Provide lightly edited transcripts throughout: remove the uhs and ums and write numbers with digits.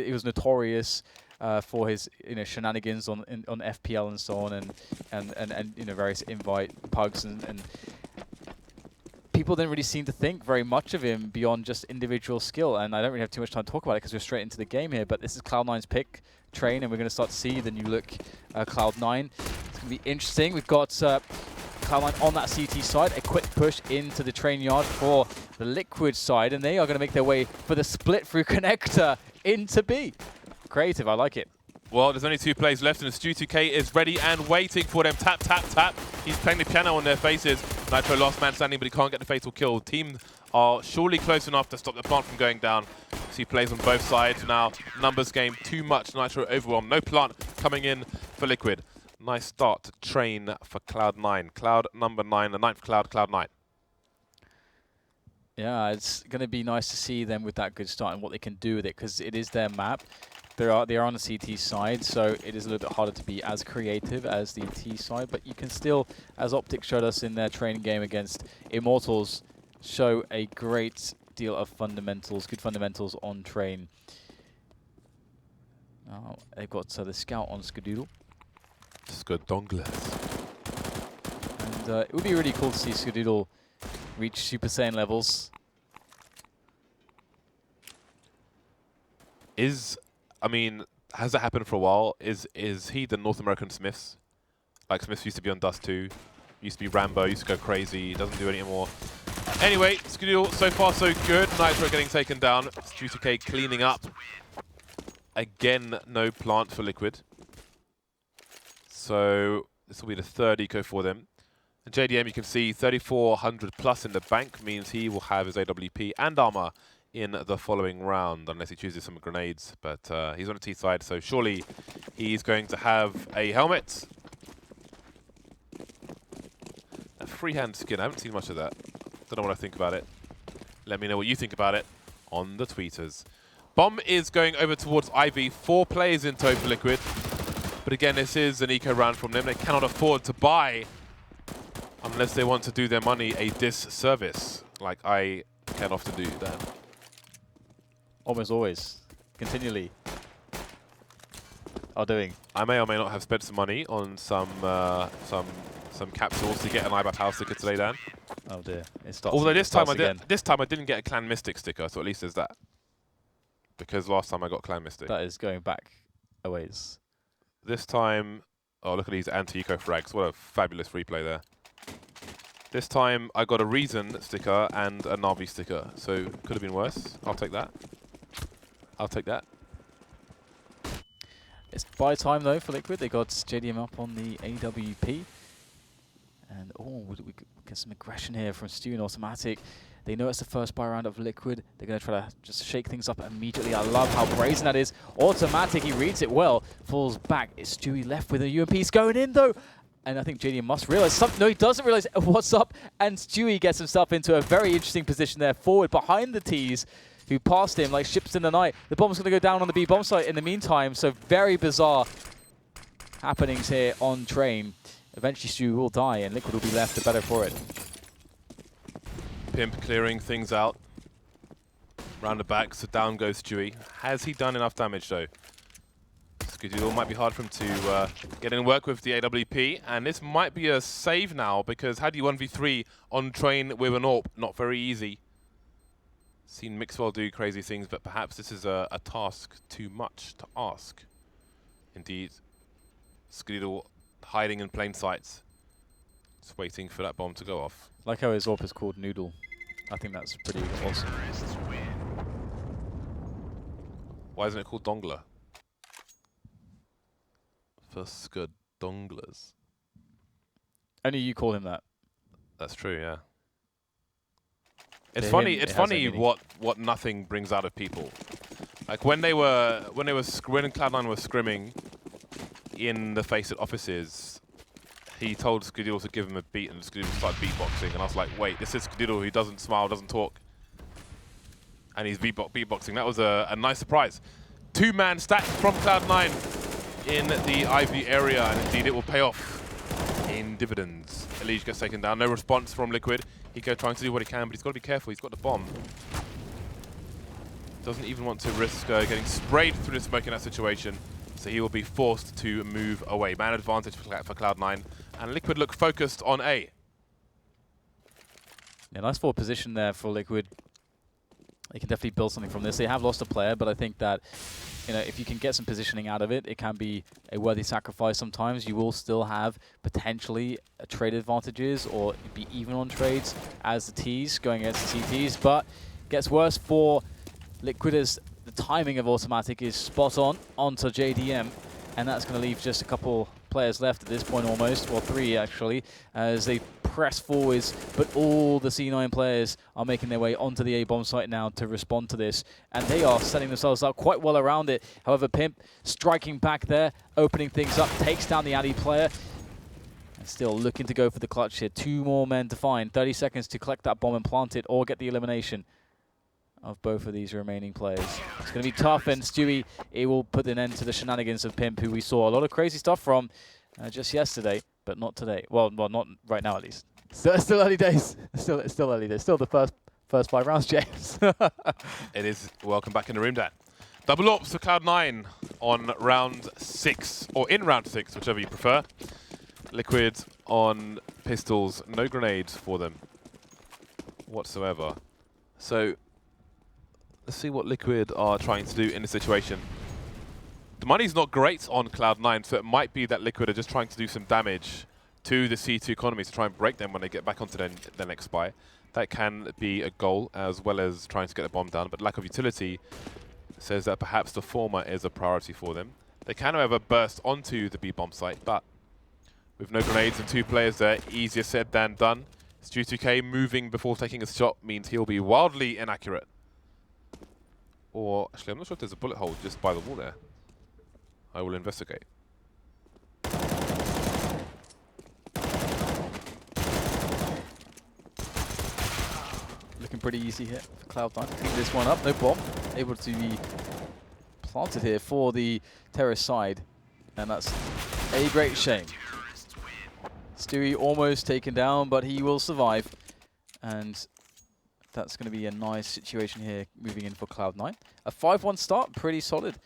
he was notorious for his shenanigans on FPL and so on, and various invite pugs and people didn't really seem to think very much of him beyond just individual skill. And I don't really have too much time to talk about it because we're straight into the game here. But this is Cloud9's pick train, and we're going to start to see the new look Cloud9. It's going to be interesting. We've got Cloud9 on that CT side, a quick push into the train yard for the Liquid side, and they are going to make their way for the split through connector into B. Creative, I like it. Well, there's only 2 plays left, and Stu2K is ready and waiting for them. Tap, tap, tap. He's playing the piano on their faces. Nitro last man standing, but he can't get the fatal kill. Team are surely close enough to stop the plant from going down. See plays on both sides now. Numbers game, too much Nitro overwhelm. No plant coming in for Liquid. Nice start to train for Cloud9. Cloud number 9, the 9th Cloud, Cloud9. Yeah, it's going to be nice to see them with that good start and what they can do with it, because it is their map. They are on the CT side, so it is a little bit harder to be as creative as the T side, but you can still, as Optic showed us in their training game against Immortals, show a great deal of fundamentals, good fundamentals on train. Now they've got the scout on Skadoodle. Skadongles. And it would be really cool to see Skadoodle reach Super Saiyan levels. I mean, has that happened for a while? Is he the North American Smiths? Like Smiths used to be on Dust 2, used to be Rambo, used to go crazy, doesn't do it anymore. Anyway, Skadoodle, so far so good. Nitro getting taken down. Stu2K cleaning up. Again, no plant for Liquid. So this will be the 3rd eco for them. And JDM, you can see 3,400 plus in the bank means he will have his AWP and armor in the following round, unless he chooses some grenades. But he's on the T side, so surely he's going to have a helmet. A freehand skin, I haven't seen much of that. Don't know what I think about it. Let me know what you think about it on the tweeters. Bomb is going over towards Ivy. 4 players in tow for Liquid. But again, this is an eco round from them. They cannot afford to buy unless they want to do their money a disservice, like I can often do that. Almost always. Continually. Are doing. I may or may not have spent some money on some capsules to get an IBA power sticker today, Dan. Oh dear. It starts. Although this time I didn't get a Clan Mystic sticker, so at least there's that. Because last time I got Clan Mystic. That is going back a ways. This time, oh look at these anti-eco frags. What a fabulous replay there. This time I got a Reason sticker and a Navi sticker, so could have been worse. I'll take that. I'll take that. It's buy time though for Liquid. They got JDM up on the AWP. And we get some aggression here from Stu and Automatic. They know it's the first buy round of Liquid. They're going to try to just shake things up immediately. I love how brazen that is. Automatic, he reads it well. Falls back. It's Stewie left with a UMP. He's going in though. And I think JDM must realize something. No, he doesn't realize what's up. And Stewie gets himself into a very interesting position there. Forward behind the T's, who passed him like ships in the night. The bomb's going to go down on the B bomb site in the meantime. So very bizarre happenings here on train. Eventually Stewie will die and Liquid will be left the better for it. Pimp clearing things out. Round the back, so down goes Stewie. Has he done enough damage though? Skadoodle might be hard for him to get in work with the AWP, and this might be a save now, because how do you 1v3 on train with an AWP? Not very easy. Seen Mixwell do crazy things, but perhaps this is a task too much to ask. Indeed, Skadoodle hiding in plain sight. Just waiting for that bomb to go off. Like how his AWP is called Noodle. I think that's pretty awesome. Why isn't it called Dongler? For Skadonglers. Only you call him that. That's true, yeah. It's funny. It's funny what nothing brings out of people. Like when Cloud9 were scrimming in the Faceit offices, he told Skadoodle to give him a beat, and Skadoodle started beatboxing, and I was like, wait, this is Skadoodle who doesn't smile, doesn't talk, and he's beatboxing. That was a nice surprise. 2-man stack from Cloud9 in the Ivy area, and indeed it will pay off in dividends. Elige gets taken down. No response from Liquid. Hiko trying to do what he can, but he's got to be careful. He's got the bomb. Doesn't even want to risk getting sprayed through the smoke in that situation. So he will be forced to move away. Man advantage for Cloud9. And Liquid look focused on A. Yeah, nice forward position there for Liquid. They can definitely build something from this. They have lost a player, but I think that, you know, if you can get some positioning out of it, it can be a worthy sacrifice sometimes. You will still have potentially trade advantages or be even on trades as the Ts going against the CTs, but gets worse for Liquid as the timing of automatic is spot on onto JDM, and that's going to leave just a couple players left at this point almost, well 3 actually, as they press forwards, but all the C9 players are making their way onto the A bomb site now to respond to this, and they are setting themselves up quite well around it. However, Pimp striking back there, opening things up, takes down the alley player, and still looking to go for the clutch here. 2 more men to find, 30 seconds to collect that bomb and plant it or get the elimination of both of these remaining players. It's going to be tough, and Stewie, it will put an end to the shenanigans of Pimp, who we saw a lot of crazy stuff from just yesterday, but not today. Well, not right now at least. Still early days. Still early days. Still the first 5 rounds, James. It is. Welcome back in the room, Dan. Double ops for Cloud9 on round 6, or in round 6, whichever you prefer. Liquid on pistols, no grenades for them whatsoever. So let's see what Liquid are trying to do in this situation. The money's not great on Cloud9, so it might be that Liquid are just trying to do some damage to the C2 economies to try and break them when they get back onto their next spy. That can be a goal, as well as trying to get the bomb down, but lack of utility says that perhaps the former is a priority for them. They can, however, burst onto the B bomb site, but with no grenades and 2 players there, easier said than done. Stu2K moving before taking a shot means he'll be wildly inaccurate. Or, actually, I'm not sure if there's a bullet hole just by the wall there. I will investigate. Looking pretty easy here for Cloud9 to clean this one up. No bomb. Able to be planted here for the terrorist side. And that's a great shame. Stewie almost taken down, but he will survive. And that's going to be a nice situation here moving in for Cloud9. A 5-1 start, pretty solid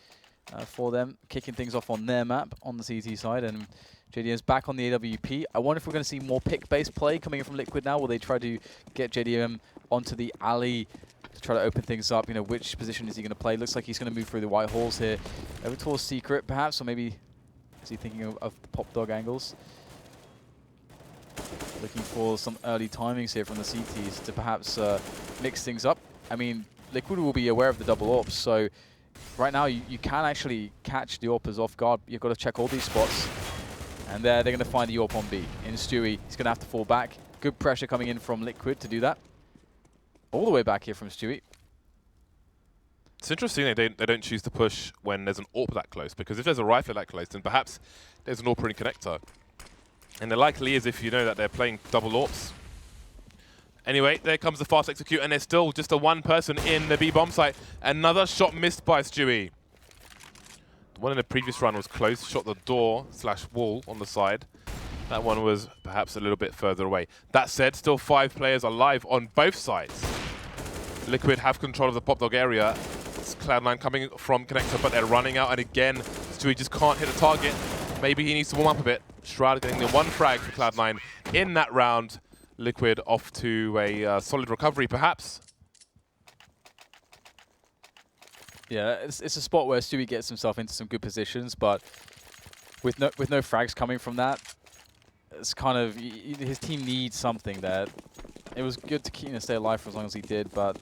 for them, kicking things off on their map on the CT side. And JDM's back on the AWP. I wonder if we're going to see more pick-based play coming in from Liquid now. Will they try to get JDM onto the alley to try to open things up? You know, which position is he going to play? Looks like he's going to move through the white halls here. Over towards Secret, perhaps, or maybe is he thinking of the pop dog angles? Looking for some early timings here from the CTs to perhaps mix things up. I mean, Liquid will be aware of the double ops, so right now you can actually catch the AWPers off guard. You've got to check all these spots, and they're going to find the AWP on B. In Stewie, he's going to have to fall back. Good pressure coming in from Liquid to do that. All the way back here from Stewie. It's interesting they don't choose to push when there's an AWP that close, because if there's a rifle that close, then perhaps there's an AWP in connector. And the likely is if you know that they're playing double AWPs. Anyway, there comes the fast execute, and there's still just a 1 person in the B bomb site. Another shot missed by Stewie. The one in the previous run was close, shot the door / wall on the side. That one was perhaps a little bit further away. That said, still 5 players alive on both sides. Liquid have control of the pop dog area. It's Cloud9 coming from connector, but they're running out, and again, Stewie just can't hit the target. Maybe he needs to warm up a bit. Shroud getting the 1 frag for Cloud9 in that round. Liquid off to a solid recovery, perhaps. Yeah, it's a spot where Stewie gets himself into some good positions, but with no frags coming from that, it's kind of his team needs something there. It was good to stay alive for as long as he did, but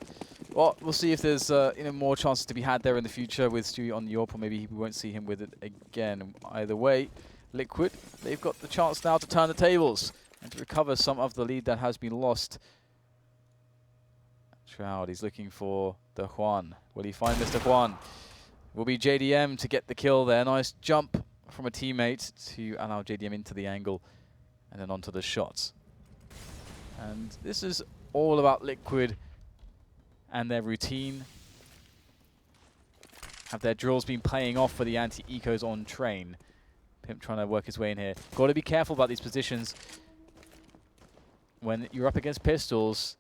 well, we'll see if there's more chances to be had there in the future with Stewie on the AWP, or maybe we won't see him with it again. Either way, Liquid, they've got the chance now to turn the tables and to recover some of the lead that has been lost. Shroud, he's looking for the Juan. Will he find Mr. Juan? Will be JDM to get the kill there. Nice jump from a teammate to allow JDM into the angle and then onto the shots. And this is all about Liquid and their routine. Have their drills been playing off for the anti-ecos on train? Pimp trying to work his way in here. Got to be careful about these positions. When you're up against pistols,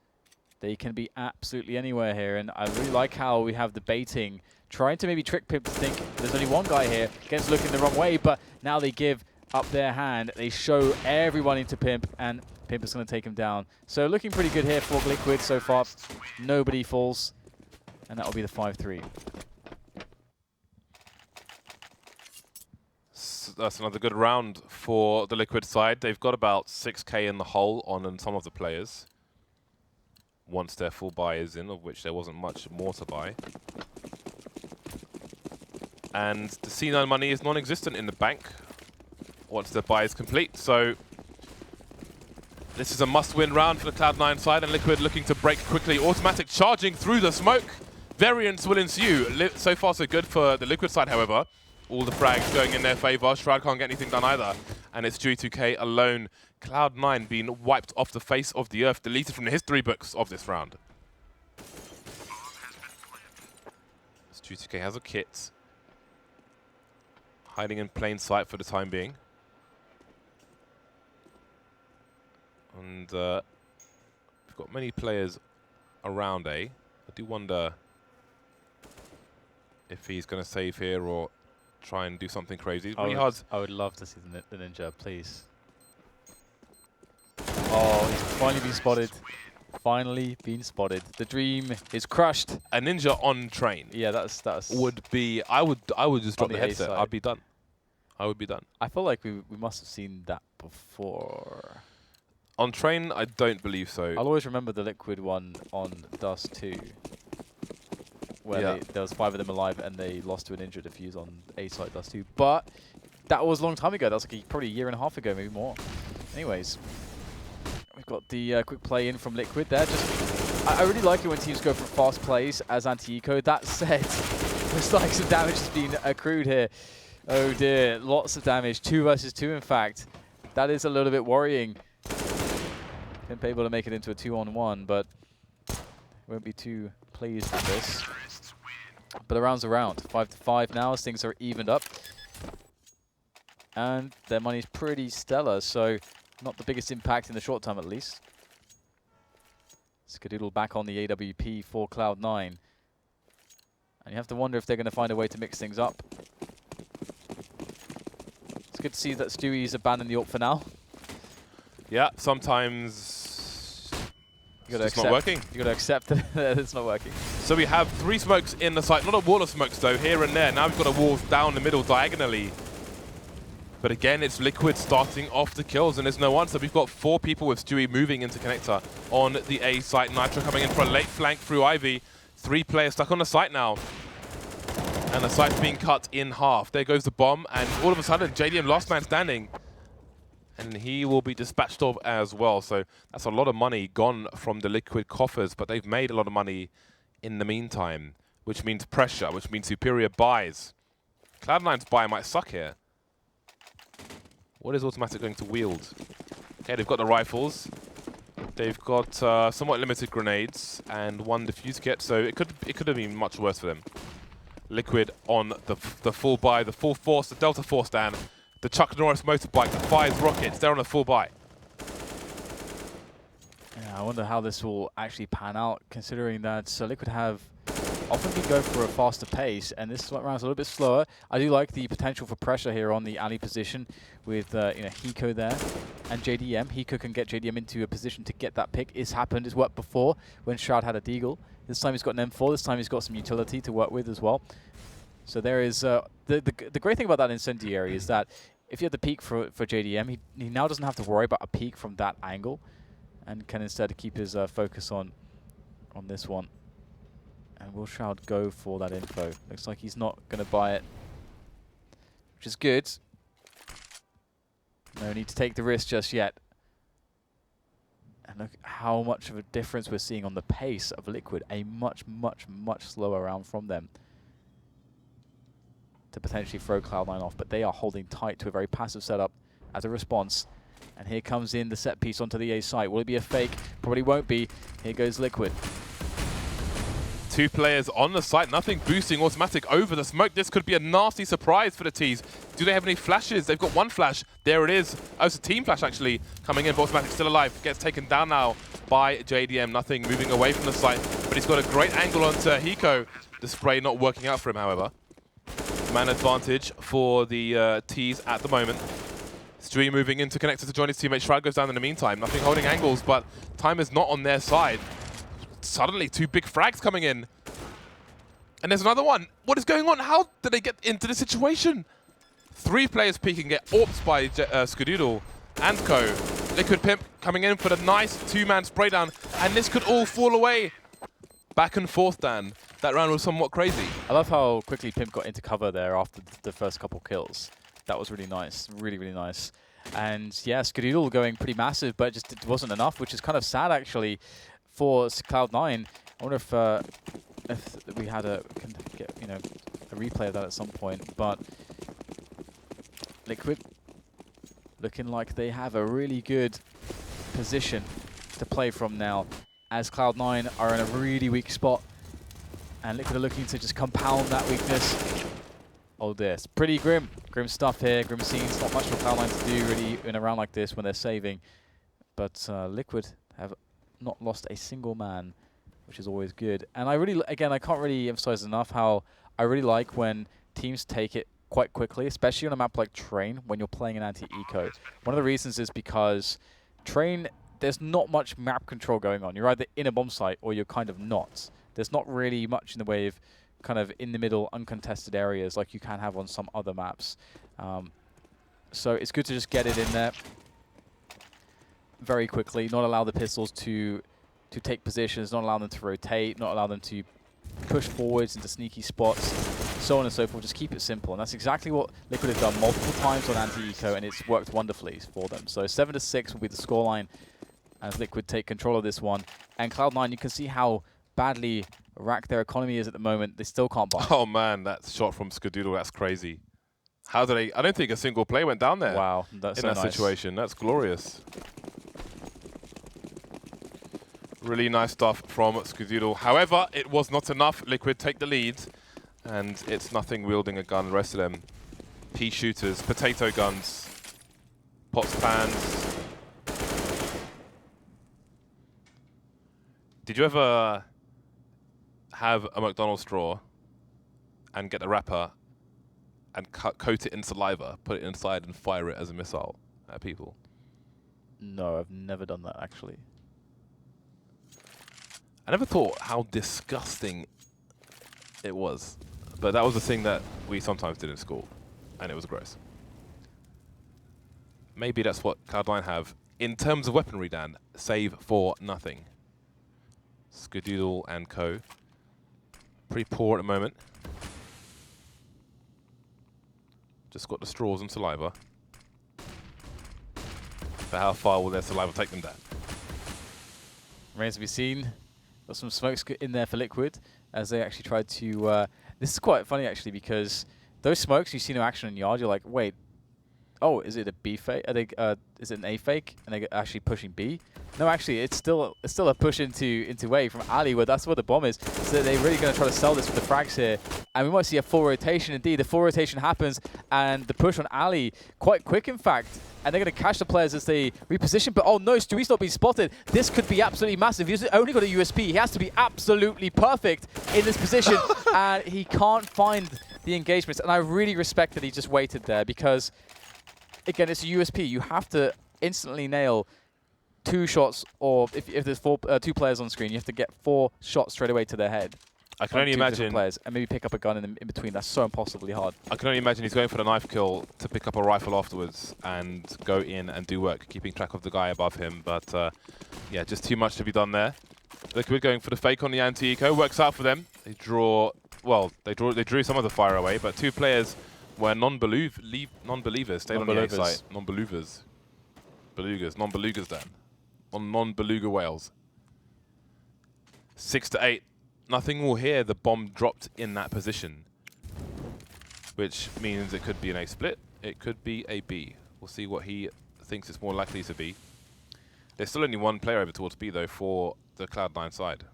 They can be absolutely anywhere here, and I really like how we have the baiting, trying to maybe trick Pimp to think there's only one guy here, gets looking the wrong way, but now they give up their hand. They show everyone into Pimp, and Pimp is going to take him down. So looking pretty good here for Liquid so far. Nobody falls, and that will be the 5-3. That's another good round for the Liquid side. They've got about 6k in the hole on some of the players. Once their full buy is in, of which there wasn't much more to buy. And the C9 money is non-existent in the bank once their buy is complete. So this is a must-win round for the Cloud9 side, and Liquid looking to break quickly. Automatic charging through the smoke. Variance will ensue. So far so good for the Liquid side, however. All the frags going in their favor. Shroud can't get anything done either. And it's Stewie2k alone. Cloud9 being wiped off the face of the earth, deleted from the history books of this round. Stewie2k has a kit. Hiding in plain sight for the time being. And we've got many players around A. I do wonder if he's going to save here or try and do something crazy. Really hard. I would love to see the ninja, please. Oh, he's finally been spotted. Finally been spotted. The dream is crushed. A ninja on train. Yeah, that's would be. I would just drop the headset. I'd be done. I would be done. I feel like we must have seen that before. On train, I don't believe so. I'll always remember the Liquid one on Dust 2, where there was 5 of them alive and they lost to an ninja defuse on A side Dust 2. But that was a long time ago. That was like probably a year and a half ago, maybe more. Anyways. We've got the quick play in from Liquid there. I really like it when teams go for fast plays as anti-eco. That said, looks like some damage has been accrued here. Oh dear, lots of damage. 2 versus 2, in fact. That is a little bit worrying. Pimp able to make it into a 2-on-1, but won't be too pleased with this. But the round's around. 5-5 now as things are evened up. And their money's pretty stellar, so not the biggest impact in the short term, at least. Skadoodle back on the AWP for Cloud9. And you have to wonder if they're going to find a way to mix things up. It's good to see that Stewie's abandoned the AWP for now. Yeah, sometimes it's not working. You got to accept that it's not working. So we have 3 smokes in the site. Not a wall of smokes, though, here and there. Now we've got a wall down the middle diagonally. But again, it's Liquid starting off the kills, and there's no answer. We've got 4 people with Stewie moving into connector on the A site. Nitro coming in for a late flank through Ivy. 3 players stuck on the site now. And the site's being cut in half. There goes the bomb, and all of a sudden, JDM last man standing. And he will be dispatched off as well. So that's a lot of money gone from the Liquid coffers, but they've made a lot of money in the meantime, which means pressure, which means superior buys. Cloud9's buy might suck here. What is Automatic going to wield? Okay, they've got the rifles. They've got somewhat limited grenades and 1 defuse kit, so it could have been much worse for them. Liquid on the full buy, the full force, the Delta Force down, the Chuck Norris motorbike, the Fires rockets. They're on a full buy. Yeah, I wonder how this will actually pan out, considering that Liquid have often been going for a faster pace, and this round's a little bit slower. I do like the potential for pressure here on the alley position with Hiko there and JDM. Hiko can get JDM into a position to get that pick. It's happened, it's worked before when Shroud had a Deagle. This time he's got an M4, this time he's got some utility to work with as well. So there is, the great thing about that incendiary is that if you have the peek for JDM, he now doesn't have to worry about a peek from that angle and can instead keep his focus on this one. And will Shroud go for that info? Looks like he's not going to buy it, which is good. No need to take the risk just yet. And look how much of a difference we're seeing on the pace of Liquid. A much, much, much slower round from them to potentially throw Cloud9 off. But they are holding tight to a very passive setup as a response. And here comes in the set piece onto the A site. Will it be a fake? Probably won't be. Here goes Liquid. 2 players on the site, nothing boosting Automatic over the smoke. This could be a nasty surprise for the T's. Do they have any flashes? They've got 1 flash. There it is. Oh, it's a team flash actually coming in, but Automatic still alive. Gets taken down now by JDM. Nothing moving away from the site, but he's got a great angle onto Hiko. The spray not working out for him, however. Man advantage for the T's at the moment. Stewie moving into connector to join his teammate. Shroud goes down in the meantime. Nothing holding angles, but time is not on their side. Suddenly, 2 big frags coming in. And there's another one. What is going on? How did they get into this situation? 3 players peeking, get orped by Skadoodle and Co. Liquid Pimp coming in for the nice 2-man spray down, and this could all fall away. Back and forth, Dan. That round was somewhat crazy. I love how quickly Pimp got into cover there after the first couple kills. That was really nice. Really, really nice. And yeah, Skadoodle going pretty massive, but just it wasn't enough, which is kind of sad actually for Cloud9. I wonder if we had can get a replay of that at some point, but Liquid looking like they have a really good position to play from now, as Cloud9 are in a really weak spot, and Liquid are looking to just compound that weakness. Oh dear, it's pretty grim stuff here, grim scenes. Not much for Cloud9 to do really in a round like this when they're saving, but Liquid have not lost a single man, which is always good. And I really, again, I can't really emphasize enough how I really like when teams take it quite quickly, especially on a map like Train when you're playing an anti-eco. One of the reasons is because Train, there's not much map control going on. You're either in a bomb site or you're kind of not. There's not really much in the way of kind of in the middle uncontested areas like you can have on some other maps. So it's good to just get it in there very quickly, not allow the pistols to take positions, not allow them to rotate, not allow them to push forwards into sneaky spots, so on and so forth. Just keep it simple, and that's exactly what Liquid have done multiple times on anti-eco, and it's worked wonderfully for them. So 7-6 will be the scoreline as Liquid take control of this one. And Cloud9, you can see how badly racked their economy is at the moment. They still can't buy. Oh man, that shot from Skadoodle, that's crazy. How did they? I don't think a single play went down there. Wow, that's in so that nice. situation. That's glorious. Really nice stuff from Skadoodle. However, it was not enough. Liquid take the lead, and it's nothing wielding a gun. The rest of them, pea shooters, potato guns, pots, pans. Did you ever have a McDonald's straw and get the wrapper and coat it in saliva, put it inside, and fire it as a missile at people? No, I've never done that actually. I never thought how disgusting it was, but that was the thing that we sometimes did in school, and it was gross. Maybe that's what Cloud9 have in terms of weaponry, Dan. Save for nothing. Skadoodle and Co. Pretty poor at the moment. Just got the straws and saliva. But how far will their saliva take them down? Remains to be seen. Got some smokes in there for Liquid as they actually tried to... this is quite funny actually, because those smokes you see no action in yard, you're like, wait, oh, is it a B fake? Are they, is it an A fake? And they're actually pushing B? No, actually, it's still a push into A from Ali, where that's where the bomb is. So they're really going to try to sell this with the frags here. And we might see a full rotation. Indeed, the full rotation happens, and the push on Ali, quite quick in fact. And they're going to catch the players as they reposition. But oh no, Stewie's not being spotted. This could be absolutely massive. He's only got a USP. He has to be absolutely perfect in this position. And he can't find the engagements. And I really respect that he just waited there, because, again, it's a USP. You have to instantly nail 2 shots, or if there's 2 players on screen, you have to get 4 shots straight away to their head. I can only imagine players, and maybe pick up a gun in between. That's so impossibly hard. I can only imagine he's going for the knife kill to pick up a rifle afterwards and go in and do work, keeping track of the guy above him. But yeah, just too much to be done there. Liquid going for the fake on the anti-eco. Works out for them. They draw. Well, they drew some of the fire away, but 2 players were non-believers. Stayed on the A site. Non-believers. Belugas. Non-belugas then. On non-beluga whales. 6-8. Nothing will hear the bomb dropped in that position, which means it could be an A split. It could be a B. We'll see what he thinks it's more likely to be. There's still only 1 player over towards B, though, for the Cloud9 side.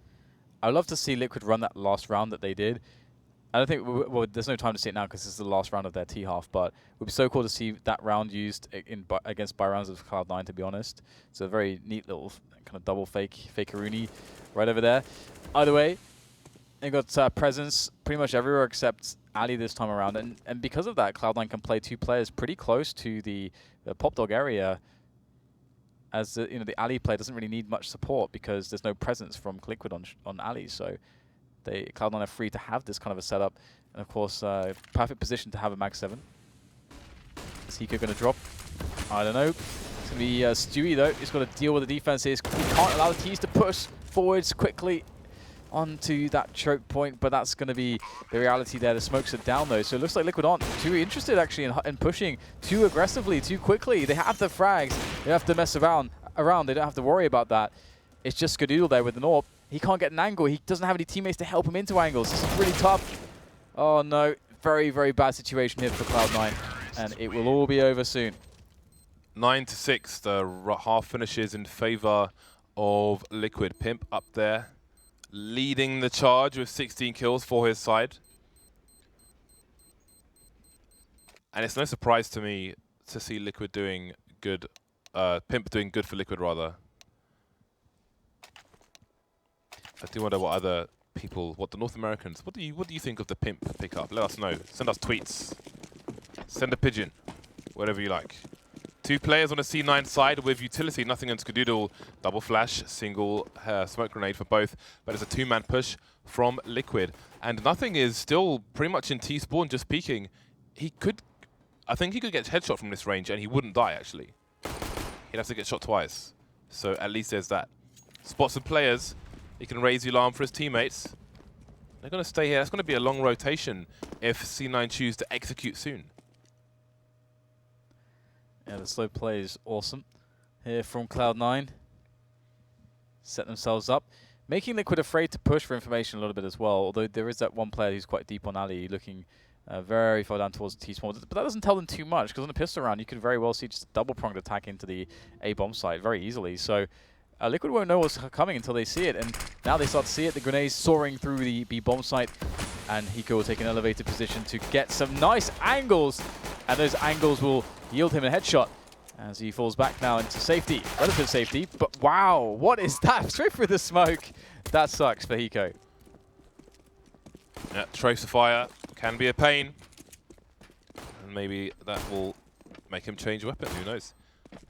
I'd love to see Liquid run that last round that they did I don't think, well, there's no time to see it now because this is the last round of their T-half, but it would be so cool to see that round used against buy rounds of Cloud9, to be honest. It's a very neat little kind of double fakeroony right over there. Either way, they got presence pretty much everywhere except Ali this time around. And because of that, Cloud9 can play 2 players pretty close to the Pop Dog area, as the Ali play doesn't really need much support because there's no presence from Liquid on Ali. So Cloud9 are free to have this kind of a setup. And of course, perfect position to have a Mag 7. Is Hiko going to drop? I don't know. It's going to be Stewie, though. He's got to deal with the defense here. He can't allow the Keys to push forwards quickly onto that choke point, but that's going to be the reality there. The smokes are down, though. So it looks like Liquid aren't too interested, actually, in pushing too aggressively, too quickly. They have the frags. They don't have to mess around. They don't have to worry about that. It's just Skadoodle there with an AWP. He can't get an angle. He doesn't have any teammates to help him into angles. This is really tough. Oh, no. Very, very bad situation here for Cloud9. And it will all be over soon. 9-6. The half finishes in favor of Liquid. Pimp up there, leading the charge with 16 kills for his side. And it's no surprise to me to see Liquid doing good. Pimp doing good for Liquid, rather. I do wonder what other people, what the North Americans, what do you think of the Pimp pickup? Let us know. Send us tweets. Send a pigeon. Whatever you like. 2 players on a C9 side with utility. Nothing in Skadoodle. Double flash, single smoke grenade for both. But it's a 2-man push from Liquid. And Nothing is still pretty much in T-spawn, just peeking. I think he could get headshot from this range and he wouldn't die, actually. He'd have to get shot twice. So at least there's that. Spots some players. He can raise the alarm for his teammates. They're going to stay here. That's going to be a long rotation if C9 choose to execute soon. Yeah, the slow play is awesome here from Cloud9. Set themselves up. Making Liquid afraid to push for information a little bit as well, although there is that one player who's quite deep on Ali, looking very far down towards the T-spawn. But that doesn't tell them too much, because on the pistol round, you could very well see just a double-pronged attack into the A-bomb site very easily. So Liquid won't know what's coming until they see it, and now they start to see it. The grenades soaring through the B-bomb site, and Hiko will take an elevated position to get some nice angles, and those angles will yield him a headshot as he falls back now into safety, relative safety. But wow, what is that? Straight through the smoke. That sucks for Hiko. Yeah, tracer fire can be a pain, and maybe that will make him change weapon. Who knows?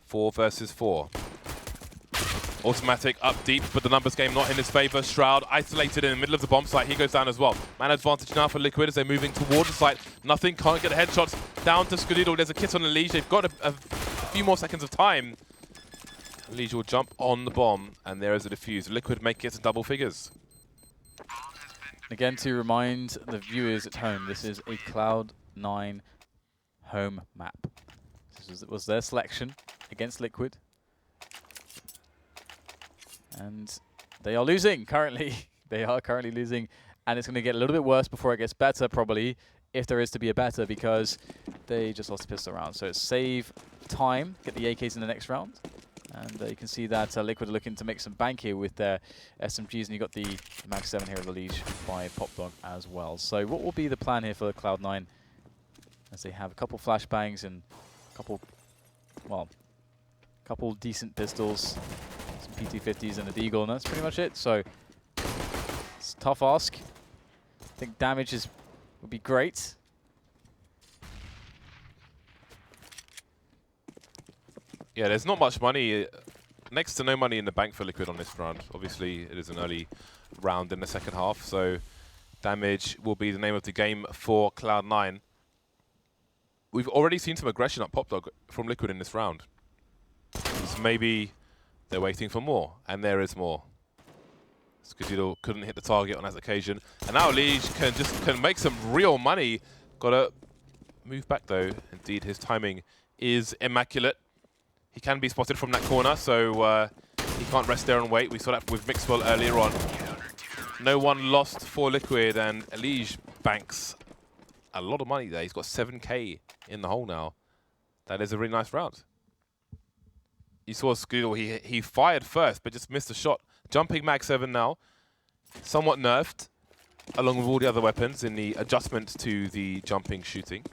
4 versus 4. Automatic up deep, but the numbers game not in his favor. Shroud isolated in the middle of the bomb site. He goes down as well. Man advantage now for Liquid as they're moving towards the site. Nothing, can't get the headshots. Down to Skadoodle. There's a kit on the Liege. They've got a few more seconds of time. Liege will jump on the bomb, and there is a defuse. Liquid make it to double figures. Again, to remind the viewers at home, this is a Cloud9 home map. This was their selection against Liquid. And they are losing currently. They are currently losing, and it's going to get a little bit worse before it gets better, probably, if there is to be a better, because they just lost the pistol round. So it's save time, get the AKs in the next round. And you can see that Liquid are looking to make some bank here with their SMGs, and you've got the Mag 7 here of the Liege by Pop Dog as well. So what will be the plan here for Cloud9 as they have a couple flashbangs and a couple decent pistols, some PT-50s and a Deagle, and that's pretty much it. So it's a tough ask. I think damage would be great. Yeah, there's not much money, next to no money in the bank for Liquid on this round. Obviously, it is an early round in the second half, so damage will be the name of the game for Cloud9. We've already seen some aggression at Pop Dog from Liquid in this round. So maybe they're waiting for more, and there is more. Skadoodle couldn't hit the target on that occasion, and now Liege can make some real money. Gotta move back though. Indeed, his timing is immaculate. He can be spotted from that corner, so he can't rest there and wait. We saw that with Mixwell earlier on. No one lost for Liquid, and Liege banks a lot of money there. He's got 7k in the hole now. That is a really nice round. You saw Skadoodle, he fired first, but just missed a shot. Jumping Mag 7 now, somewhat nerfed. along with all the other weapons in the adjustment to the jumping shooting.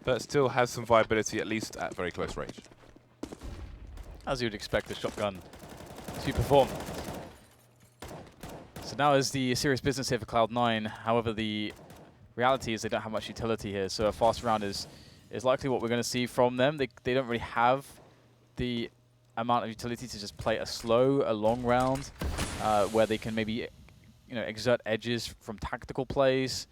But still has some viability, at least at very close range. As you would expect the shotgun to perform. So now is the serious business here for Cloud9. However, the reality is they don't have much utility here, so a fast round is likely what we're going to see from them. They don't really have the amount of utility to just play a long round where they can maybe exert edges from tactical plays.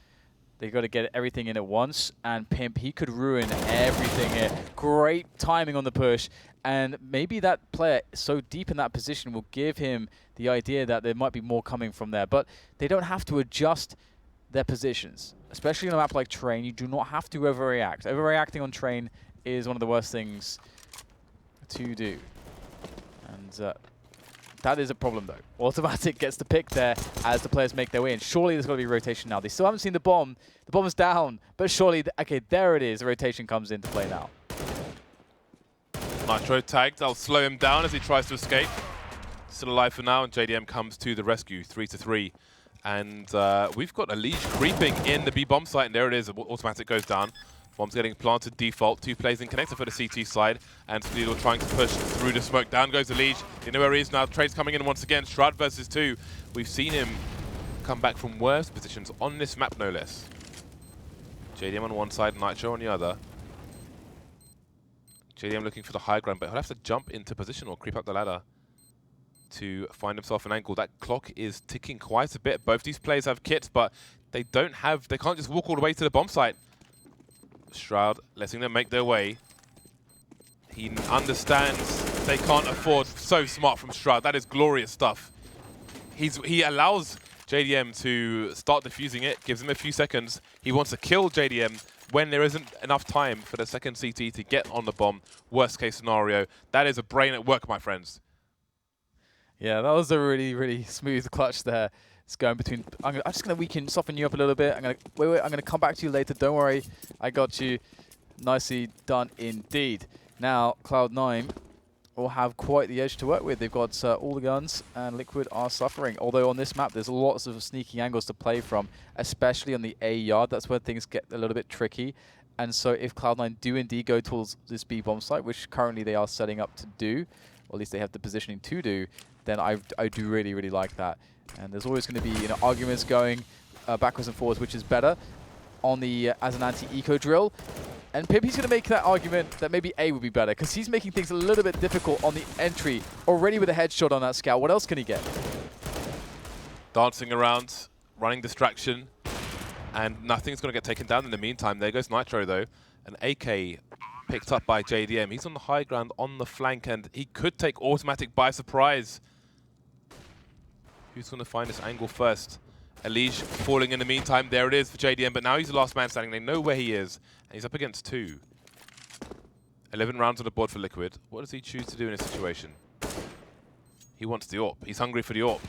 They've got to get everything in at once, and Pimp, he could ruin everything here. Great timing on the push, and maybe that player so deep in that position will give him the idea that there might be more coming from there. But they don't have to adjust their positions, especially on a map like Train. You do not have to overreact. Overreacting on Train is one of the worst things to do. And that is a problem, though. Automatic gets the pick there as the players make their way in. Surely there's got to be rotation now. They still haven't seen the bomb. The bomb is down, but surely, okay, there it is. The rotation comes into play now. Nitro tagged. I'll slow him down as he tries to escape. Still alive for now, and JDM comes to the rescue, 3-3. And we've got a leash creeping in the B bomb site, and there it is. Automatic goes down. Bomb's getting planted default. 2 plays in connector for the CT side, and Spleedle trying to push through the smoke. Down goes the leash. You know where he is now. Trade's coming in once again. Shroud versus 2. We've seen him come back from worse positions on this map, no less. JDM on one side, Nitro on the other. JDM looking for the high ground, but he'll have to jump into position or creep up the ladder to find himself an angle. That clock is ticking quite a bit. Both these players have kits, but they can't just walk all the way to the bomb site. Shroud letting them make their way. He understands they can't afford. So smart from Shroud. That is glorious stuff. He allows JDM to start defusing it, gives him a few seconds. He wants to kill JDM when there isn't enough time for the second CT to get on the bomb. Worst case scenario. That is a brain at work, my friends. Yeah, that was a really, really smooth clutch there. It's going between. I'm just gonna soften you up a little bit. I'm gonna come back to you later. Don't worry, I got you. Nicely done indeed. Now Cloud9 will have quite the edge to work with. They've got all the guns, and Liquid are suffering. Although on this map, there's lots of sneaky angles to play from, especially on the A yard. That's where things get a little bit tricky. And so if Cloud9 do indeed go towards this B bomb site, which currently they are setting up to do, or at least they have the positioning to do, then I do really, really like that. And there's always going to be arguments going backwards and forwards, which is better on the as an anti-eco drill. And Pimp, he's going to make that argument that maybe A would be better, because he's making things a little bit difficult on the entry, already with a headshot on that scout. What else can he get? Dancing around, running distraction, and nothing's going to get taken down in the meantime. There goes Nitro, though. An AK picked up by JDM. He's on the high ground on the flank, and he could take Automatic by surprise. Who's going to find this angle first? Elish falling in the meantime. There it is for JDM, but now he's the last man standing. They know where he is, and he's up against 2. 11 rounds on the board for Liquid. What does he choose to do in this situation? He wants the AWP. He's hungry for the AWP.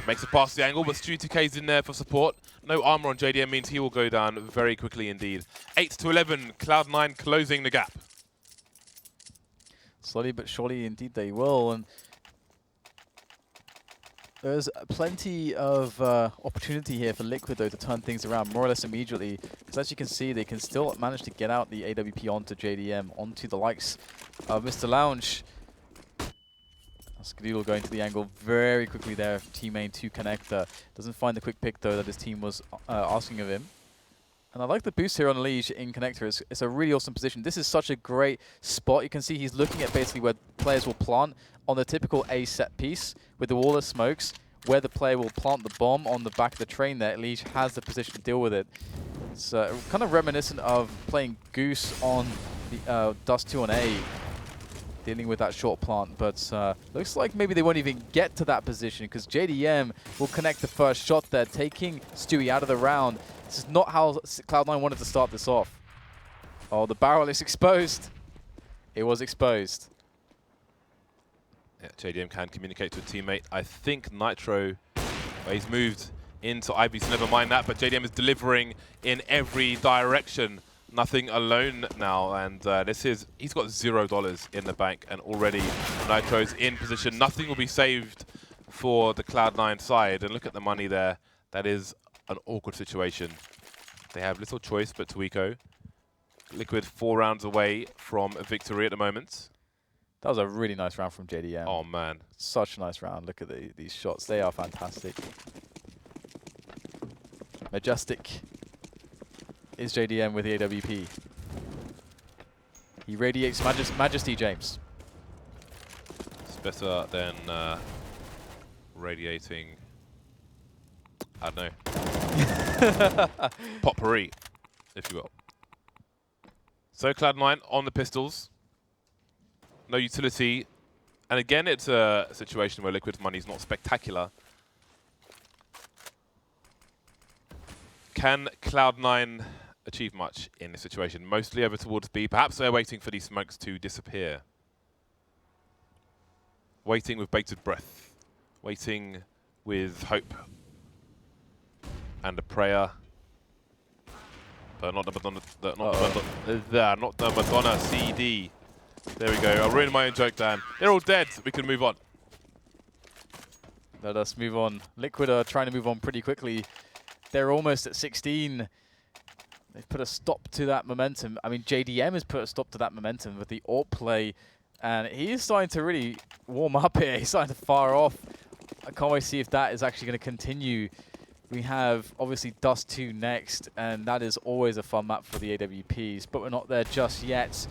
Makes it past the angle, but Stu2K's in there for support. No armor on JDM means he will go down very quickly indeed. 8-11, Cloud9 closing the gap. Slowly but surely, indeed, they will. And there's plenty of opportunity here for Liquid, though, to turn things around more or less immediately. Because as you can see, they can still manage to get out the AWP onto JDM, onto the likes of Mr. Lounge. Skadoodle going to the angle very quickly there. Teammate to connector. Doesn't find the quick pick, though, that his team was asking of him. And I like the boost here on Liege in connector. It's a really awesome position. This is such a great spot. You can see he's looking at basically where players will plant on the typical A set piece with the wall of smokes, where the player will plant the bomb on the back of the train there. Liege has the position to deal with it. It's kind of reminiscent of playing Goose on the Dust 2 on A, dealing with that short plant, but looks like maybe they won't even get to that position, because JDM will connect the first shot there, taking Stewie out of the round. This is not how Cloud9 wanted to start this off. Oh, the barrel is exposed. It was exposed. Yeah, JDM can communicate to a teammate. I think Nitro, he's moved into IB, so never mind that, but JDM is delivering in every direction. Nothing alone now, and he's got $0 in the bank, and already Nitro's in position. Nothing will be saved for the Cloud9 side. And look at the money there. That is an awkward situation. They have little choice but to eco. Liquid 4 rounds away from a victory at the moment. That was a really nice round from JDM. Oh, man. Such a nice round. Look at these shots. They are fantastic. Majestic is JDM with the AWP. He radiates majesty, James. It's better than radiating, I don't know, potpourri, if you will. So Cloud9 on the pistols. No utility. And again, it's a situation where Liquid's money is not spectacular. Can Cloud9 achieve much in this situation? Mostly over towards B. Perhaps they're waiting for these smokes to disappear. Waiting with bated breath. Waiting with hope. And a prayer. But not the Madonna CD. There we go. I ruined my own joke, Dan. They're all dead. We can move on. Let us move on. Liquid are trying to move on pretty quickly. They're almost at 16. They've put a stop to that momentum. I mean, JDM has put a stop to that momentum with the AWP play. And he is starting to really warm up here. He's starting to fire off. I can't wait to see if that is actually going to continue. We have, obviously, Dust 2 next. And that is always a fun map for the AWPs. But we're not there just yet.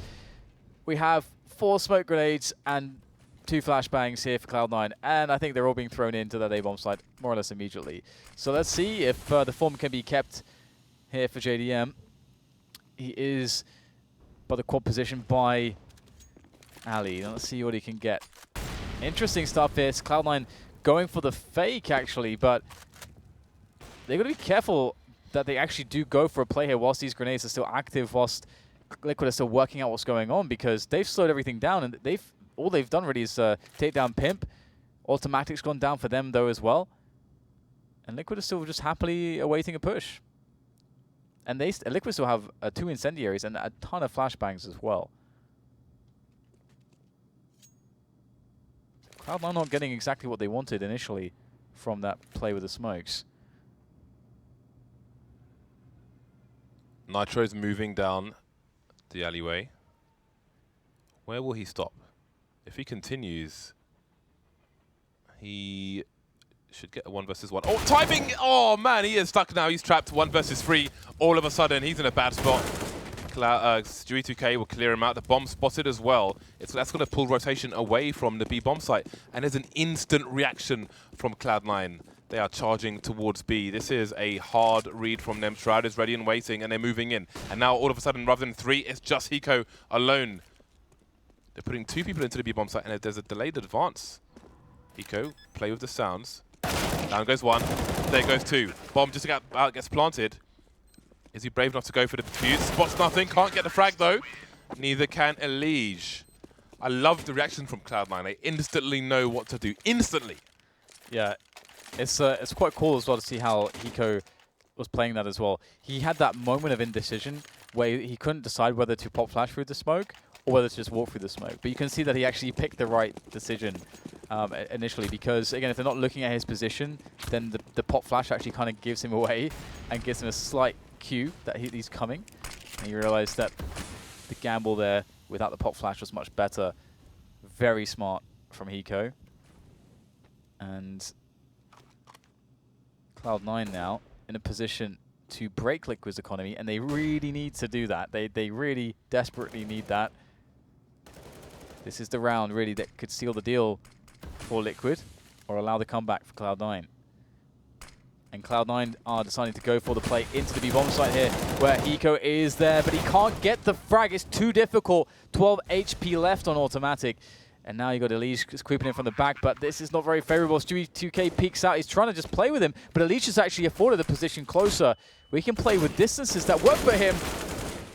We have 4 smoke grenades and 2 flashbangs here for Cloud9, and I think they're all being thrown into that A-bomb site more or less immediately. So let's see if the form can be kept here for JDM. He is by the quad position by Ali. Now let's see what he can get. Interesting stuff here. It's Cloud9 going for the fake, actually, but they've got to be careful that they actually do go for a play here whilst these grenades are still active, whilst Liquid are still working out what's going on, because they've slowed everything down, and all they've done really is take down Pimp. Automatic's gone down for them though as well, and Liquid are still just happily awaiting a push. And Liquid still have 2 incendiaries and a ton of flashbangs as well. Cloud9 not getting exactly what they wanted initially from that play with the smokes. Nitro's moving down the alleyway. Where will he stop? If he continues, he should get a 1 versus 1. Oh, timing! Oh, man, he is stuck now. He's trapped 1 versus 3. All of a sudden, he's in a bad spot. Stewie 2K will clear him out. The bomb spotted as well. That's going to pull rotation away from the B bomb site. And there's an instant reaction from Cloud9. They are charging towards B. This is a hard read from them. Shroud is ready and waiting, and they're moving in. And now, all of a sudden, rather than 3, it's just Hiko alone. They're putting 2 people into the B bomb site, and there's a delayed advance. Hiko, play with the sounds. Down goes 1. There goes 2. Bomb just gets planted. Is he brave enough to go for the defuse? Spots nothing. Can't get the frag, though. Neither can Elige. I love the reaction from Cloud9. They instantly know what to do. Instantly. Yeah. It's quite cool as well to see how Hiko was playing that as well. He had that moment of indecision where he couldn't decide whether to pop flash through the smoke or whether to just walk through the smoke. But you can see that he actually picked the right decision initially, because, again, if they're not looking at his position, then the pop flash actually kind of gives him away and gives him a slight cue that he's coming. And you realize that the gamble there without the pop flash was much better. Very smart from Hiko. And Cloud9 now in a position to break Liquid's economy, and they really need to do that. They really desperately need that. This is the round, really, that could seal the deal for Liquid or allow the comeback for Cloud9. And Cloud9 are deciding to go for the play into the B-bomb site here, where Hiko is there, but he can't get the frag. It's too difficult. 12 HP left on automatic. And now you got Elige creeping in from the back, but this is not very favorable. Stewie 2K peeks out. He's trying to just play with him, but Elige has actually afforded the position closer. We can play with distances that work for him.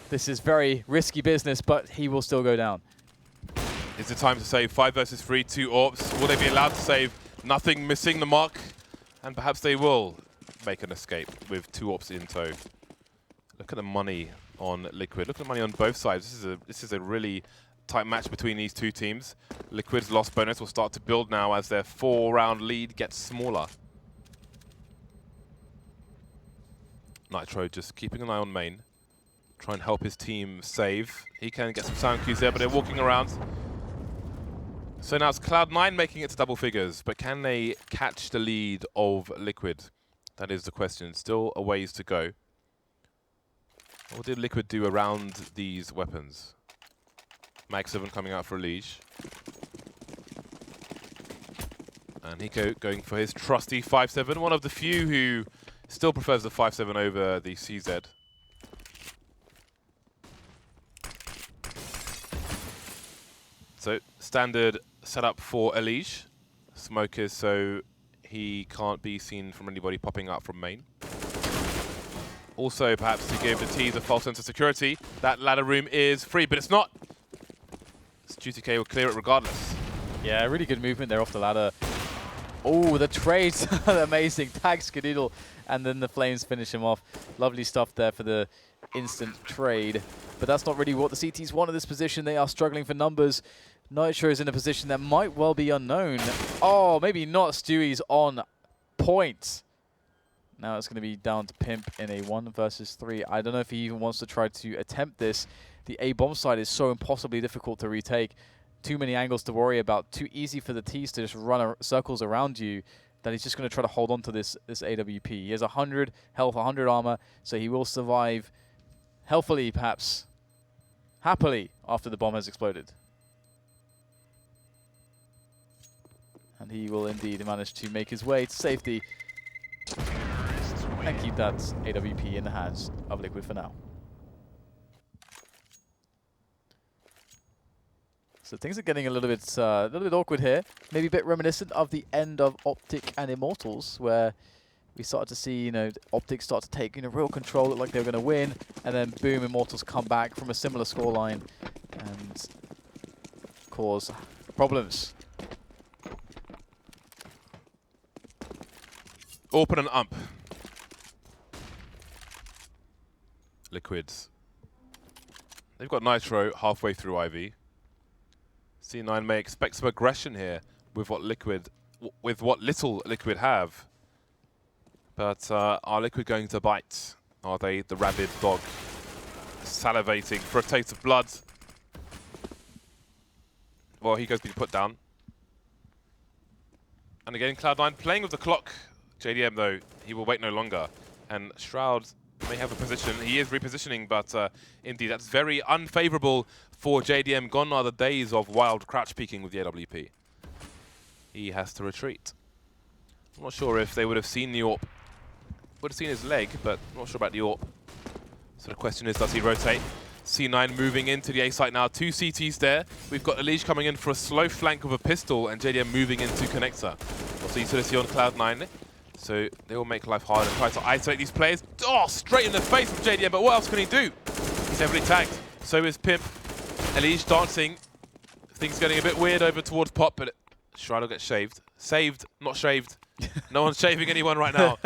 This is very risky business, but he will still go down. Is it time to save? 5 versus 3, 2 AWPs. Will they be allowed to save? Nothing, missing the mark. And perhaps they will make an escape with 2 AWPs in tow. Look at the money on Liquid. Look at the money on both sides. This is a really tight match between these two teams. Liquid's loss bonus will start to build now as their 4-round lead gets smaller. Nitro just keeping an eye on main. Try and help his team save. He can get some sound cues there, but they're walking around. So now it's Cloud9 making it to double figures, but can they catch the lead of Liquid? That is the question. Still a ways to go. What did Liquid do around these weapons? Mag 7 coming out for Liege. And Hiko going for his trusty 5-7, one of the few who still prefers the 5-7 over the CZ. So, standard setup for Elige. Smoke is so he can't be seen from anybody popping up from main. Also, perhaps to give the tease a false sense of security, that ladder room is free, but it's not. GTK will clear it regardless. Yeah, really good movement there off the ladder. Oh, the trades, amazing. Tag Skadoodle, and then the Flames finish him off. Lovely stuff there for the instant trade. But that's not really what the CTs want in this position. They are struggling for numbers. Nitro is in a position that might well be unknown. Oh, maybe not. Stewie's on point. Now it's going to be down to Pimp in a 1 versus 3. I don't know if he even wants to try to attempt this. The A-bomb side is so impossibly difficult to retake. Too many angles to worry about. Too easy for the T's to just run circles around you that he's just going to try to hold on to this AWP. He has 100 health, 100 armor, so he will survive healthily, perhaps happily, after the bomb has exploded. And he will indeed manage to make his way to safety and keep that AWP in the hands of Liquid for now. So things are getting a little bit awkward here. Maybe a bit reminiscent of the end of Optic and Immortals, where we started to see, you know, Optic start to take, you know, real control, look like they were going to win, and then boom, Immortals come back from a similar scoreline and cause problems. Open and ump. Liquids. They've got Nitro halfway through IV. C9 may expect some aggression here with what little Liquid have. But are Liquid going to bite? Are they the rabid dog salivating for a taste of blood? Well, he goes being put down. And again, Cloud9 playing with the clock. JDM, though, he will wait no longer. And Shroud may have a position. He is repositioning, but indeed, that's very unfavorable for JDM. Gone are the days of wild crouch peeking with the AWP. He has to retreat. I'm not sure if they would have seen the AWP. Would have seen his leg, but I'm not sure about the AWP. So the question is, does he rotate? C9 moving into the A site now. 2 CTs there. We've got Elige coming in for a slow flank of a pistol, and JDM moving into connector. Also utility on Cloud9. So they will make life hard and try to isolate these players. Oh, straight in the face of JDM, but what else can he do? He's heavily tagged. So is Pimp. Elige dancing. Things getting a bit weird over towards Pop, but Shroud will get shaved. Saved, not shaved. No one's shaving anyone right now.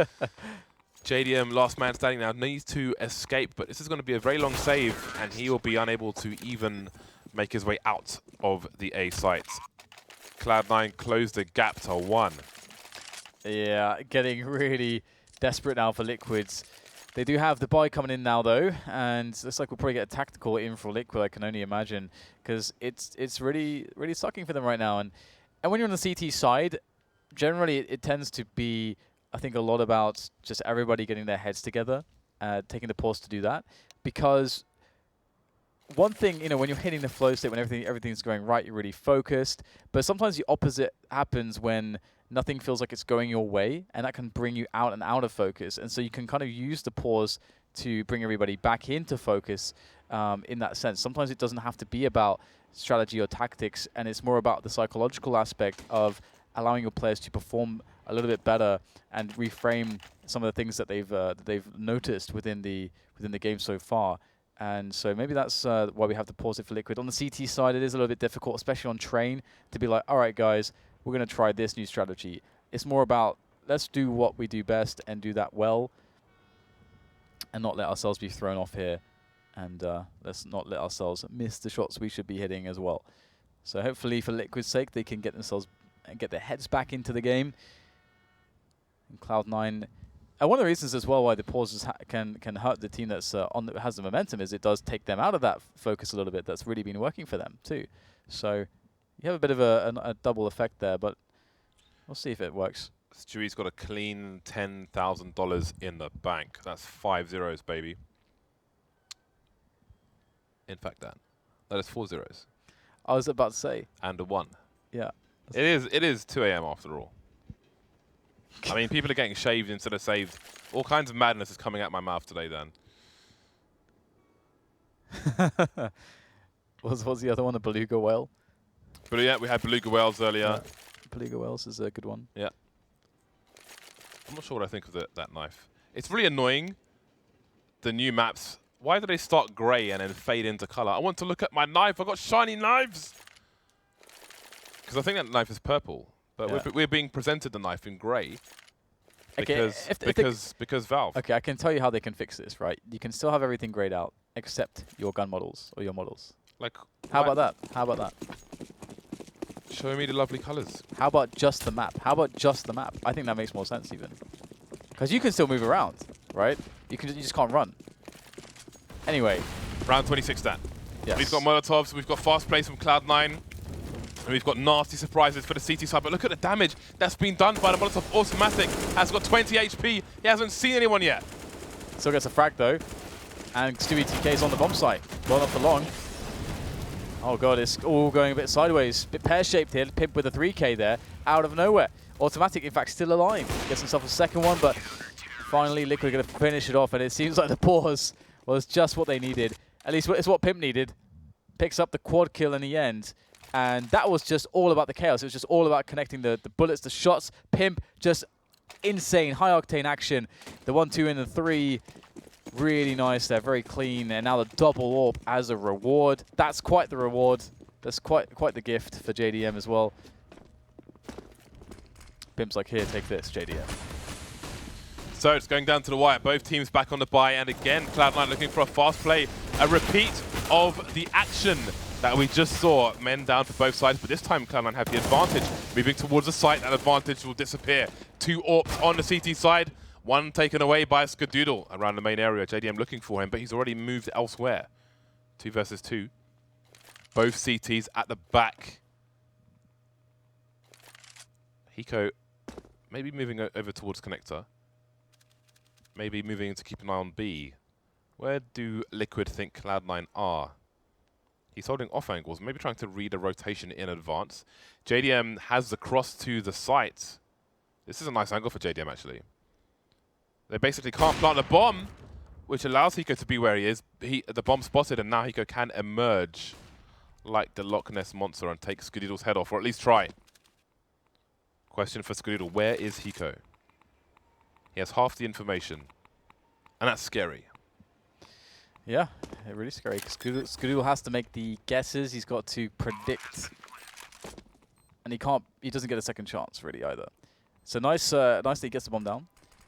JDM, last man standing now, needs to escape, but this is going to be a very long save, and he will be unable to even make his way out of the A site. Cloud9 closed the gap to 1. Yeah, getting really desperate now for Liquids. They do have the buy coming in now, though, and looks like we'll probably get a tactical in for Liquid, I can only imagine, because it's really sucking for them right now. And when you're on the CT side, generally it tends to be, I think, a lot about just everybody getting their heads together, taking the pause to do that, because one thing, you know, when you're hitting the flow state, when everything's going right, you're really focused, but sometimes the opposite happens when nothing feels like it's going your way, and that can bring you out and out of focus. And so you can kind of use the pause to bring everybody back into focus in that sense. Sometimes it doesn't have to be about strategy or tactics, and it's more about the psychological aspect of allowing your players to perform a little bit better and reframe some of the things that they've noticed within the game so far. And so maybe that's why we have to pause it for Liquid. On the CT side, it is a little bit difficult, especially on train, to be like, all right, guys, we're going to try this new strategy. It's more about, let's do what we do best and do that well and not let ourselves be thrown off here. and let's not let ourselves miss the shots we should be hitting as well. So hopefully, for Liquid's sake, they can get themselves and get their heads back into the game. And Cloud9, one of the reasons as well why the pauses can hurt the team that's has the momentum is it does take them out of that focus a little bit. That's really been working for them too. So you have a bit of a double effect there, but we'll see if it works. Stewie's got a clean $10,000 in the bank. That's 5 zeros, baby. In fact, Dan, that is 4 zeros. I was about to say. And a 1. Yeah. It is 2 a.m. after all. I mean, people are getting shaved instead of saved. All kinds of madness is coming out my mouth today, Dan. What's the other one? The beluga whale? But yeah, we had beluga whales earlier. Yeah. Beluga whales is a good one. Yeah. I'm not sure what I think of that knife. It's really annoying, the new maps. Why do they start grey and then fade into colour? I want to look at my knife. I've got shiny knives. Because I think that knife is purple. But yeah. we're being presented the knife in grey. Okay, because Valve. Okay, I can tell you how they can fix this, right? You can still have everything grayed out except your gun models or your models. Like, how about that? How about that? Show me the lovely colours. How about just the map? How about just the map? I think that makes more sense even. Because you can still move around, right? You just can't run. Anyway. Round 26, Dan. Yes. We've got Molotovs, we've got fast plays from Cloud9, and we've got nasty surprises for the CT side. But look at the damage that's been done by the Molotov. Automatic has got 20 HP. He hasn't seen anyone yet. Still gets a frag though. And Stewie TK's on the bomb site. Well, not for long. Oh god, it's all going a bit sideways. Bit pear-shaped here. Pimp with a 3K there, out of nowhere. Automatic, in fact, still alive. Gets himself a second one, but finally Liquid going to finish it off, and it seems like the pause was just what they needed. At least it's what Pimp needed. Picks up the quad kill in the end, and that was just all about the chaos. It was just all about connecting the bullets, the shots. Pimp, just insane, high-octane action. The 1-2 and the 3. Really nice there, very clean, and now the double AWP as a reward. That's quite the reward. That's quite the gift for JDM as well. Pimp's like, here, take this, JDM. So it's going down to the wire. Both teams back on the buy, and again, Cloud9 looking for a fast play. A repeat of the action that we just saw. Men down for both sides, but this time Cloud9 have the advantage. Moving towards the site, that advantage will disappear. 2 AWPs on the CT side. 1 taken away by Skadoodle around the main area. JDM looking for him, but he's already moved elsewhere. 2 versus 2. Both CTs at the back. Hiko maybe moving over towards connector. Maybe moving to keep an eye on B. Where do Liquid think Cloud9 are? He's holding off angles, maybe trying to read a rotation in advance. JDM has the cross to the site. This is a nice angle for JDM, actually. They basically can't plant a bomb, which allows Hiko to be where he is. The bomb spotted, and now Hiko can emerge like the Loch Ness Monster and take Skadoodle's head off, or at least try. Question for Skadoodle, where is Hiko? He has half the information, and that's scary. Yeah, really scary. Skadoodle has to make the guesses. He's got to predict, and he doesn't get a second chance really either. So nice that he gets the bomb down.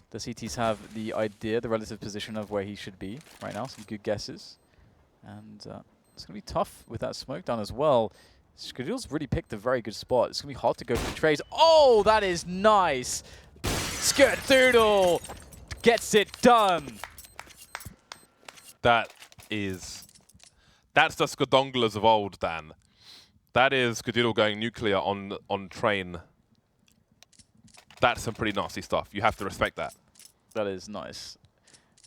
The CTs have the idea, the relative position of where he should be right now. Some good guesses. And it's going to be tough with that smoke down as well. Skadoodle's really picked a very good spot. It's going to be hard to go for the trades. Oh, that is nice! Skadoodle gets it done! That's the Skadonglers of old, Dan. That is Skadoodle going nuclear on train. That's some pretty nasty stuff. You have to respect that. That is nice.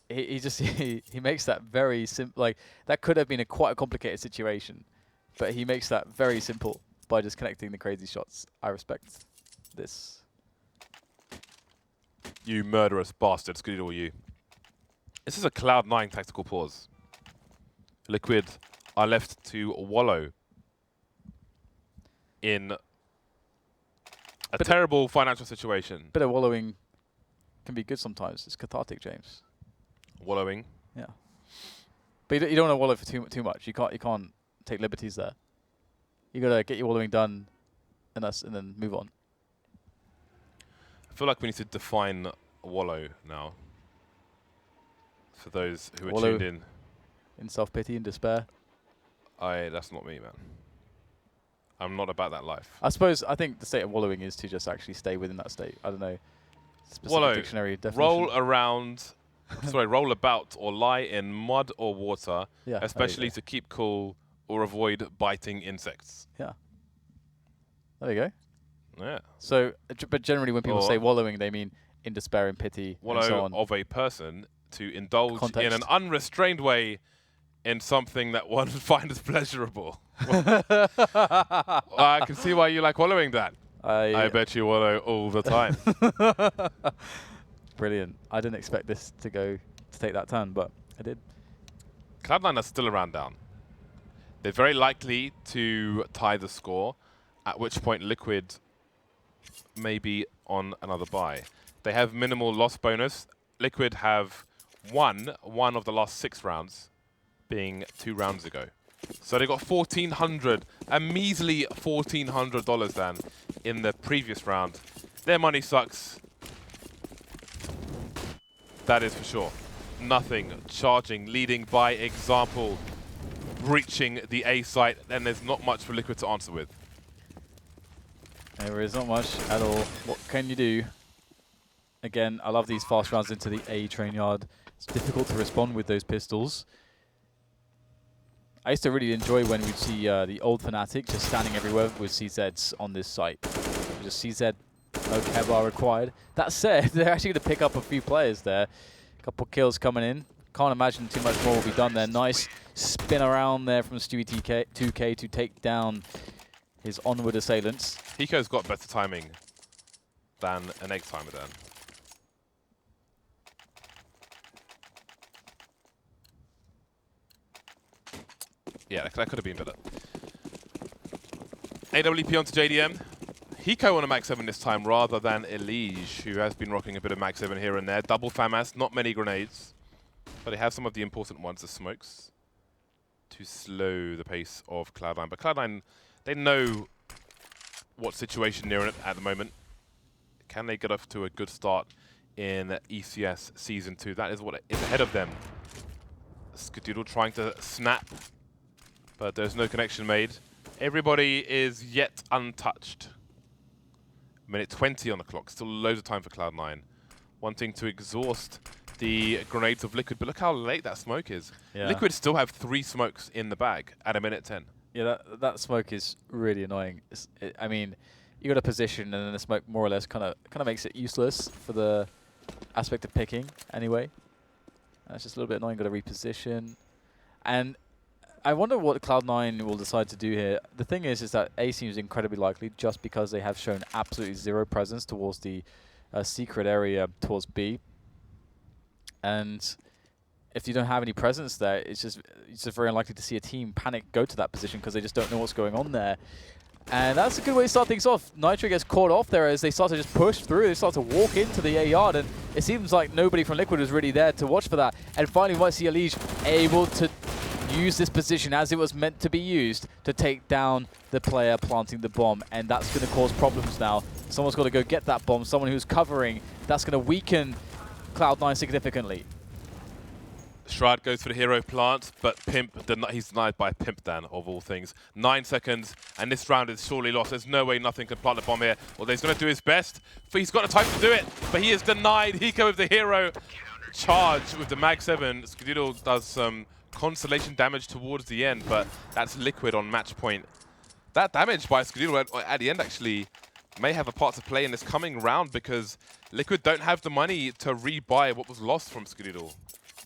He just he makes that very simple. Like, that could have been quite a complicated situation, but he makes that very simple by just connecting the crazy shots. I respect this. You murderous bastard, Skadoodle, you. This is a Cloud9 tactical pause. Liquid are left to wallow in a terrible financial situation. Bit of wallowing can be good sometimes. It's cathartic, James. Wallowing. Yeah. But you don't want to wallow for too much. You can't take liberties there. You gotta get your wallowing done, and then move on. I feel like we need to define wallow now. For those who are tuned in. in self-pity and despair. That's not me, man. I'm not about that life. I think the state of wallowing is to just actually stay within that state. I don't know. Specific Wallow. Dictionary definition. Roll around. Sorry, roll about or lie in mud or water, yeah, especially to keep cool or avoid biting insects. Yeah. There you go. Yeah. So, but generally when people say wallowing, they mean in despair and pity wallow and so on. of a person to indulge Context. in an unrestrained way in something that one finds pleasurable. I can see why you like wallowing that. I bet you wallow all the time. Brilliant. I didn't expect this to take that turn, but I did. Cloud9 are still around down. They're very likely to tie the score, at which point Liquid may be on another bye. They have minimal loss bonus. Liquid have won one of the last 6 rounds, being 2 rounds ago. So they got $1,400, a measly $1,400 then in the previous round. Their money sucks. That is for sure. Nothing. Charging, leading by example, breaching the A site, and there's not much for Liquid to answer with. There is not much at all. What can you do? Again, I love these fast rounds into the A train yard. It's difficult to respond with those pistols. I used to really enjoy when we'd see the old Fnatic just standing everywhere with CZs on this site. Just CZ, no Kebar required. That said, they're actually going to pick up a few players there. A couple kills coming in. Can't imagine too much more will be done there. Nice spin around there from Stewie 2K to take down his onward assailants. Hiko's got better timing than an egg timer then. Yeah, that could have been better. AWP onto JDM. Hiko on a Max 7 this time rather than Elige, who has been rocking a bit of Max 7 here and there. Double FAMAS, not many grenades, but they have some of the important ones, the smokes, to slow the pace of Cloud9. But Cloud9, they know what situation they're in at the moment. Can they get off to a good start in ECS Season 2? That is what is ahead of them. Skadoodle trying to snap, but there's no connection made. Everybody is yet untouched. Minute 20 on the clock, still loads of time for Cloud9. Wanting to exhaust the grenades of Liquid, but look how late that smoke is. Yeah. Liquid still have 3 smokes in the bag at a minute 10. Yeah, that smoke is really annoying. I mean, you got a position, and then the smoke more or less kind of makes it useless for the aspect of picking. Anyway, that's just a little bit annoying. Got to reposition, and I wonder what Cloud9 will decide to do here. The thing is that A seems incredibly likely, just because they have shown absolutely zero presence towards the secret area towards B, and if you don't have any presence there, it's just very unlikely to see a team panic go to that position because they just don't know what's going on there. And that's a good way to start things off. Nitro gets caught off there as they start to just push through. They start to walk into the A yard, and it seems like nobody from Liquid was really there to watch for that. And finally, we might see Elige able to use this position as it was meant to be used to take down the player planting the bomb. And that's going to cause problems now. Someone's got to go get that bomb. Someone who's covering. That's going to weaken Cloud9 significantly. Shroud goes for the hero plant, but Pimp, he's denied by Pimp Dan, of all things. 9 seconds, and this round is surely lost. There's no way nothing can plant the bomb here. Well, he's going to do his best, but he's got the time to do it, but he is denied. Hiko with the hero charge with the Mag 7. Skadoodle does some consolation damage towards the end, but that's Liquid on match point. That damage by Skadoodle at the end actually may have a part to play in this coming round, because Liquid don't have the money to rebuy what was lost from Skadoodle.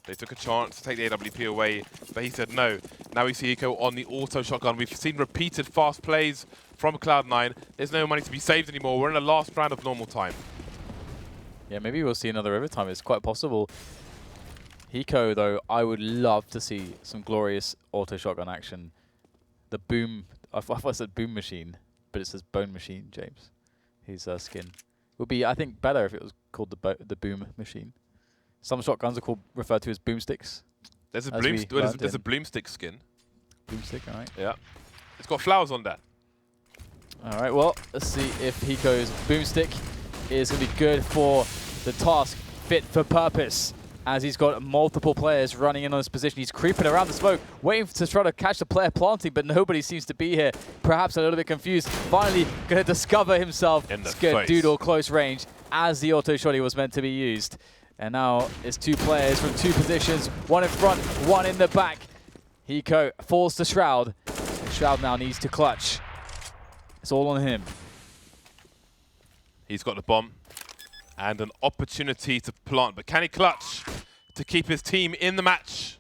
They took a chance to take the AWP away, but he said no. Now we see Hiko on the auto shotgun. We've seen repeated fast plays from Cloud9. There's no money to be saved anymore. We're in the last round of normal time. Yeah, maybe we'll see another overtime. It's quite possible. Hiko, though, I would love to see some glorious auto shotgun action. The boom, I thought I said boom machine, but it says bone machine, James. His skin would be, I think, better if it was called the boom machine. Some shotguns are referred to as boomsticks. There's a bloomstick skin. Boomstick, all right. Yeah. It's got flowers on that. All right, well, let's see if Hiko's boomstick is going to be good for the task, fit for purpose. as he's got multiple players running in on his position. He's creeping around the smoke, waiting to try to catch the player planting, but nobody seems to be here. Perhaps a little bit confused. Finally going to discover himself. In the Doodle close range as the auto shotty was meant to be used. And now it's two players from two positions, one in front, one in the back. Hiko falls to Shroud. Shroud now needs to clutch. It's all on him. He's got the bomb and an opportunity to plant, but can he clutch to keep his team in the match?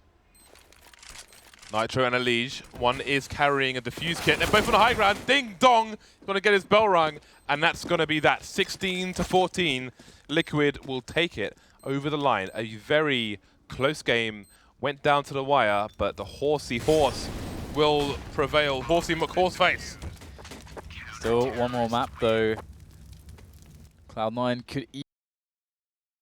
Nitro and Elige, one is carrying a defuse kit. They're both on the high ground. Ding dong, he's going to get his bell rung, and that's going to be that. 16-14, Liquid will take it over the line. A very close game, went down to the wire, but the horsey horse will prevail. Horsey McHorseface. Still one more map though. Cloud9 could